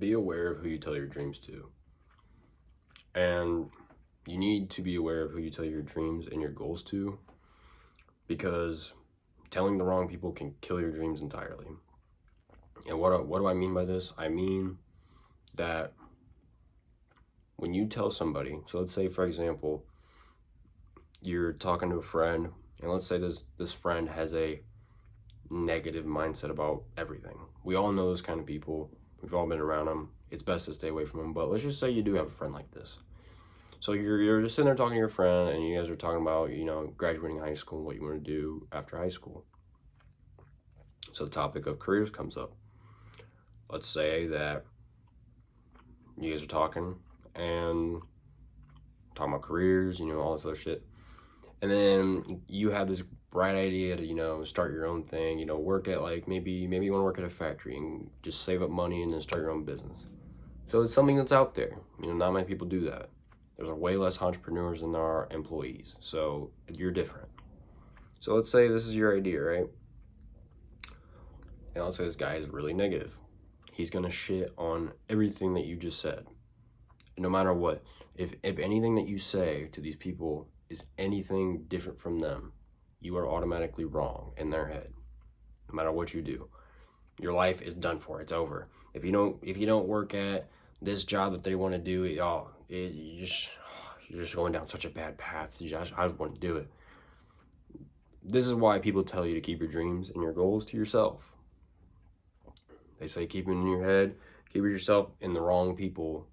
be aware of who you tell your dreams to. And you need to be aware of who you tell your dreams and your goals to, because telling the wrong people can kill your dreams entirely. And what do I mean by this? I mean that when you tell somebody, so let's say, for example, you're talking to a friend, and let's say this friend has a negative mindset about everything. We all know those kind of people. We've all been around them. It's best to stay away from them. But let's just say you do have a friend like this. So you're just sitting there talking to your friend, and you guys are talking about, graduating high school, what you want to do after high school. So the topic of careers comes up. Let's say that you guys are talking about careers, all this other shit. And then you have this bright idea to, start your own thing, work at maybe you want to work at a factory and just save up money and then start your own business. So it's something that's out there. Not many people do that. There's way less entrepreneurs than there are employees. So you're different. So let's say this is your idea, right? And let's say this guy is really negative. He's going to shit on everything that you just said. No matter what. If anything that you say to these people is anything different from them, you are automatically wrong in their head. No matter what you do. Your life is done for. It's over. If you don't work at this job that they want to do, you're just going down such a bad path. I just want to do it. This is why people tell you to keep your dreams and your goals to yourself. They say keep it in your head, keep it yourself, and the wrong people,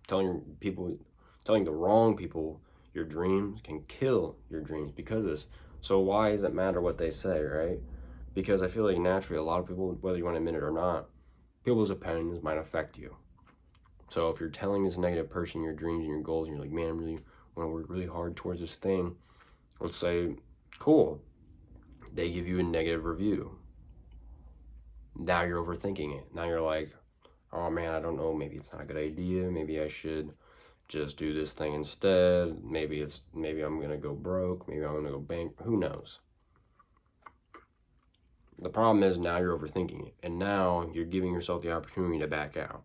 telling the wrong people your dreams can kill your dreams because of this. So why does it matter what they say, right? Because I feel like naturally a lot of people, whether you want to admit it or not, people's opinions might affect you. So if you're telling this negative person your dreams and your goals, and you're like, man, I really want to work really hard towards this thing, let's say, cool, they give you a negative review. Now you're overthinking it. Now you're like, oh man, I don't know, maybe it's not a good idea. Maybe I should just do this thing instead. Maybe I'm gonna go broke. Maybe I'm gonna go bankrupt. Who knows? The problem is now you're overthinking it, and now you're giving yourself the opportunity to back out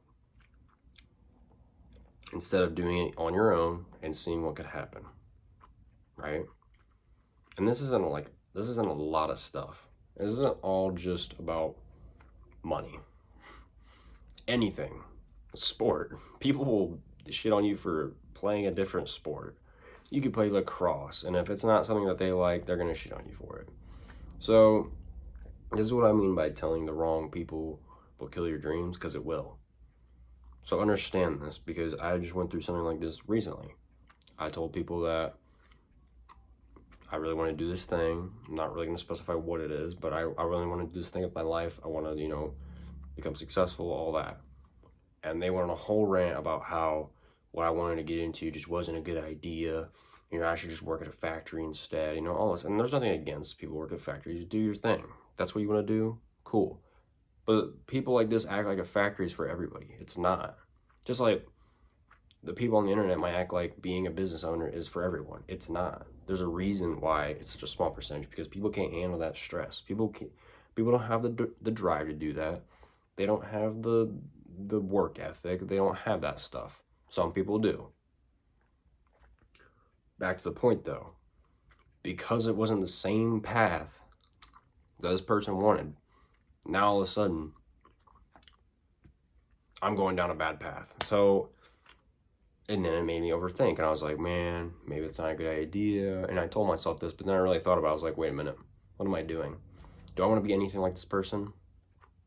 instead of doing it on your own and seeing what could happen, right? And this isn't a lot of stuff. This isn't all just about money. Anything, sport. People will shit on you for playing a different sport. You could play lacrosse, and if it's not something that they like, they're gonna shit on you for it. So this is what I mean by telling the wrong people will kill your dreams, because it will. So understand this, because I just went through something like this recently. I told people that I really want to do this thing. I'm not really going to specify what it is, but I really want to do this thing with my life. I want to, become successful, all that. And they went on a whole rant about how what I wanted to get into just wasn't a good idea. I should just work at a factory instead, all this. And there's nothing against people work at factories. Do your thing. That's what you want to do, cool. But people like this act like a factory is for everybody. It's not. Just like the people on the internet might act like being a business owner is for everyone. It's not. There's a reason why it's such a small percentage, because people can't handle that stress. People don't have the drive to do that. They don't have the work ethic. They don't have that stuff. Some people do. Back to the point though. Because it wasn't the same path that this person wanted, now all of a sudden I'm going down a bad path. So, and then it made me overthink, and I was like, man, maybe it's not a good idea. And I told myself this, but then I really thought about it. I was like, wait a minute, what am I doing? Do I want to be anything like this person?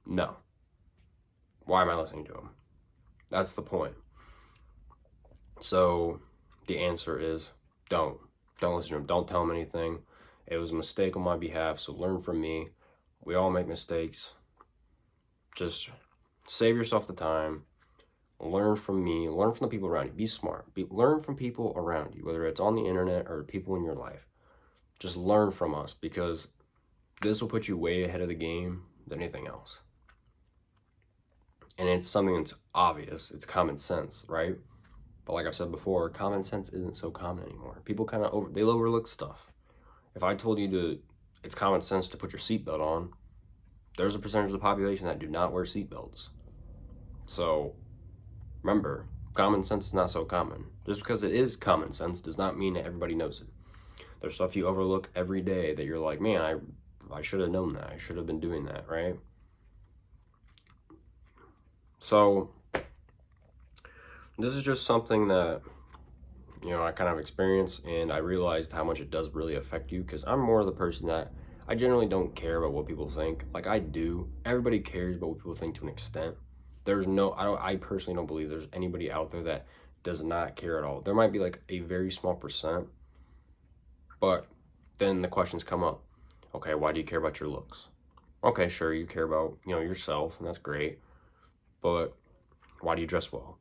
No. Why am I listening to him? That's the point. So the answer is don't listen to him. Don't tell him anything. It was a mistake on my behalf, so learn from me. We all make mistakes. Just save yourself the time. Learn from me. Learn from the people around you. Be smart. Learn from people around you, whether it's on the internet or people in your life. Just learn from us, because this will put you way ahead of the game than anything else. And it's something that's obvious. It's common sense, right? But like I've said before, common sense isn't so common anymore. People kind of overlook stuff. If I told you it's common sense to put your seatbelt on, there's a percentage of the population that do not wear seatbelts. So remember, common sense is not so common. Just because it is common sense does not mean that everybody knows it. There's stuff you overlook every day that you're like, man, I should have known that. I should have been doing that, right? So this is just something that, I kind of experienced, and I realized how much it does really affect you, because I'm more of the person that I generally don't care about what people think. Like, I do. Everybody cares about what people think to an extent. I personally don't believe there's anybody out there that does not care at all. There might be like a very small percent, but then the questions come up. Okay, why do you care about your looks? Okay, sure, you care about, yourself, and that's great. But why do you dress well?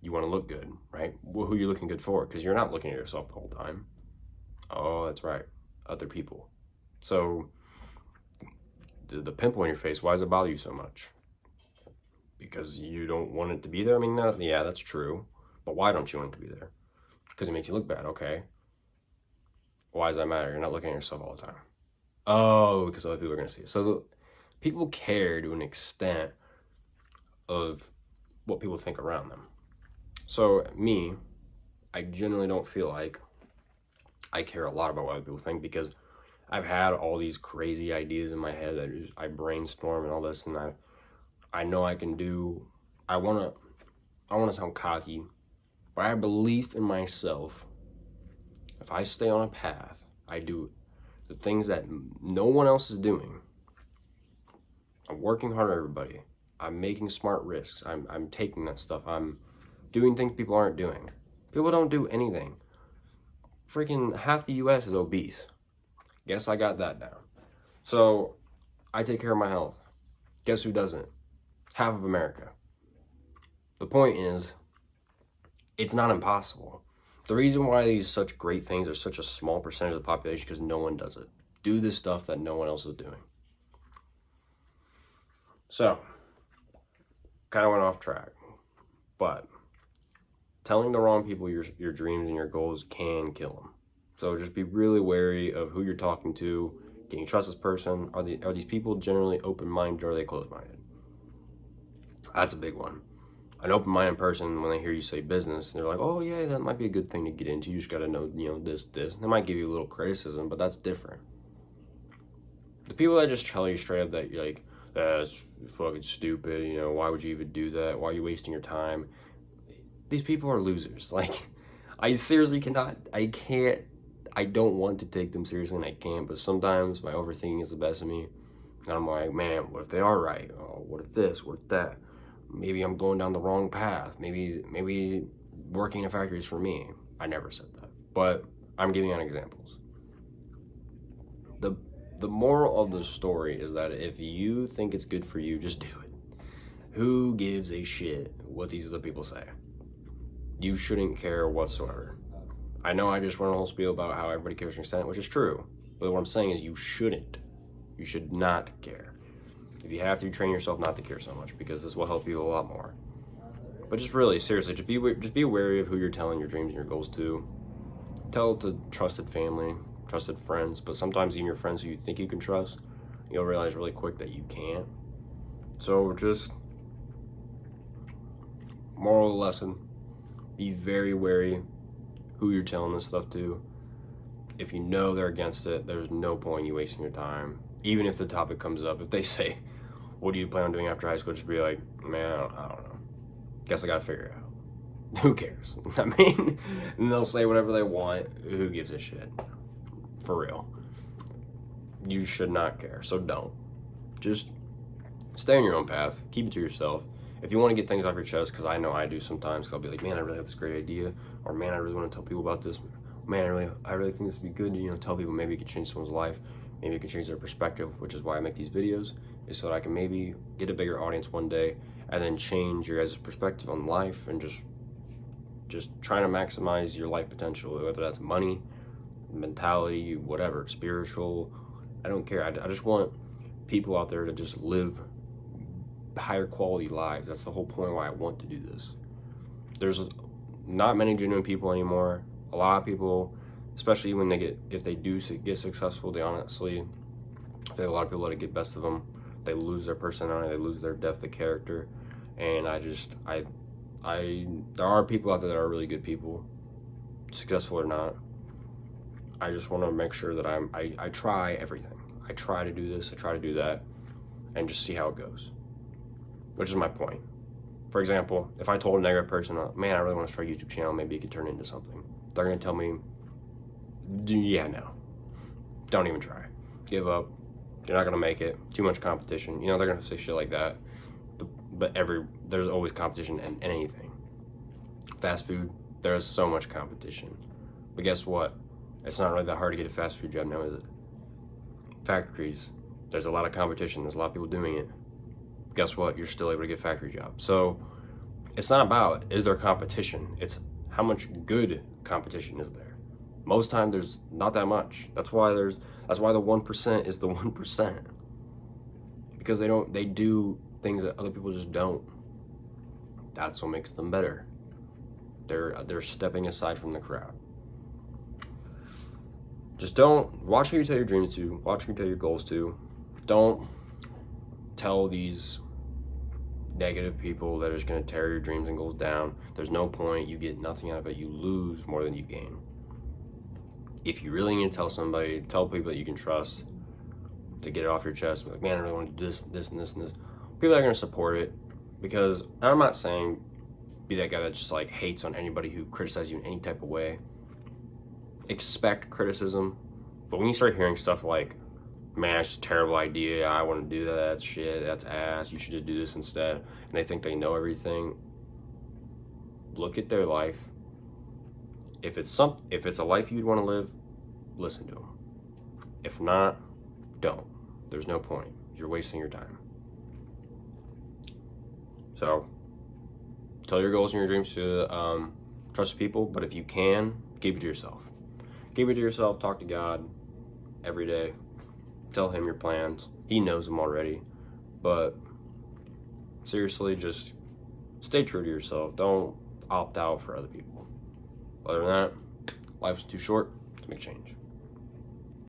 You want to look good, right? Well, who are you looking good for? Because you're not looking at yourself the whole time. Oh, that's right. Other people. So the pimple on your face, why does it bother you so much? Because you don't want it to be there? I mean, yeah, that's true. But why don't you want it to be there? Because it makes you look bad. Okay. Why does that matter? You're not looking at yourself all the time. Oh, because other people are going to see it. So people care to an extent of what people think around them. So me, I generally don't feel like I care a lot about what other people think, because I've had all these crazy ideas in my head that I brainstorm and all this, and I know I can do. I want to sound cocky, but I have belief in myself. If I stay on a path, I do the things that no one else is doing. I'm working hard on everybody. I'm making smart risks. I'm taking that stuff. I'm doing things people aren't doing. People don't do anything. Freaking half the US is obese. Guess I got that down. So I take care of my health. Guess who doesn't? Half of America. The point is, it's not impossible. The reason why these such great things are such a small percentage of the population, because no one does it. Do the stuff that no one else is doing. So, kind of went off track, but telling the wrong people your dreams and your goals can kill them. So just be really wary of who you're talking to. Can you trust this person? Are these people generally open-minded, or are they closed-minded? That's a big one. An open-minded person, when they hear you say business, they're like, oh yeah, that might be a good thing to get into. You just got to know, this. They might give you a little criticism, but that's different. The people that just tell you straight up that you're like, that's fucking stupid, why would you even do that? Why are you wasting your time? These people are losers. Like, I seriously I don't want to take them seriously, and I can't, but sometimes my overthinking is the best of me. And I'm like, man, what if they are right? Oh, what if this? What if that? Maybe I'm going down the wrong path. Maybe working in a factory is for me. I never said that, but I'm giving out examples. The moral of the story is that if you think it's good for you, just do it. Who gives a shit what these other people say? You shouldn't care whatsoever. I know I just went a whole spiel about how everybody cares to an extent, which is true. But what I'm saying is you shouldn't. You should not care. If you have to, train yourself not to care so much, because this will help you a lot more. But just really, seriously, just be wary of who you're telling your dreams and your goals to. Tell it to trusted family, trusted friends, but sometimes even your friends who you think you can trust, you'll realize really quick that you can't. So just, moral of the lesson, be very wary who you're telling this stuff to. If you know they're against it, there's no point in you wasting your time. Even if the topic comes up, if they say, what do you plan on doing after high school? Just be like, man, I don't know. Guess I gotta figure it out. Who cares? I mean, and they'll say whatever they want. Who gives a shit? For real. You should not care, so don't. Just stay on your own path. Keep it to yourself. If you want to get things off your chest, because I know I do sometimes, because I'll be like, man, I really have this great idea, or man, I really want to tell people about this. Man, I really think this would be good to, tell people. Maybe it could change someone's life. Maybe it could change their perspective, which is why I make these videos, is so that I can maybe get a bigger audience one day, and then change your guys' perspective on life, and just trying to maximize your life potential, whether that's money, mentality, whatever, spiritual. I don't care. I just want people out there to just live higher quality lives. That's the whole point why I want to do this. There's not many genuine people anymore. A lot of people, especially when if they do get successful, they honestly, I think a lot of people let it get best of them. They lose their personality, they lose their depth of character, And there are people out there that are really good people, successful or not. I just want to make sure that I try everything. I try to do this, I try to do that, and just see how it goes. Which is my point. For example, if I told a negative person, man, I really want to start a YouTube channel, maybe it could turn into something. They're going to tell me, yeah, no. Don't even try. Give up. You're not going to make it. Too much competition. You know, they're going to say shit like that. But there's always competition in anything. Fast food, there's so much competition. But guess what? It's not really that hard to get a fast food job now, is it? Factories, there's a lot of competition. There's a lot of people doing it. Guess what? You're still able to get a factory job. So it's not about, is there competition? It's how much good competition is there? Most time there's not that much. That's why the 1% is the 1%. Because they do things that other people just don't. That's what makes them better. They're stepping aside from the crowd. Just don't watch who you tell your dreams to, watch who you tell your goals to. Don't tell these negative people that are just going to tear your dreams and goals down. There's no point. You get nothing out of it. You lose more than you gain. If you really need to tell somebody, tell people that you can trust to get it off your chest. Be like, man, I really want to do this, this, and this, and this. People that are going to support it. Because I'm not saying be that guy that just like hates on anybody who criticizes you in any type of way. Expect criticism, but when you start hearing stuff like, man, it's a terrible idea, I want to do that, that's shit, that's ass, you should just do this instead, and they think they know everything, look at their life. If it's a life you'd want to live, listen to them. If not, don't. There's no point. You're wasting your time. So tell your goals and your dreams to trust people, but if you can, keep it to yourself. Keep it to yourself. Talk to God every day. Tell him your plans. He knows them already. But seriously, just stay true to yourself. Don't opt out for other people. Other than that, life's too short to make change.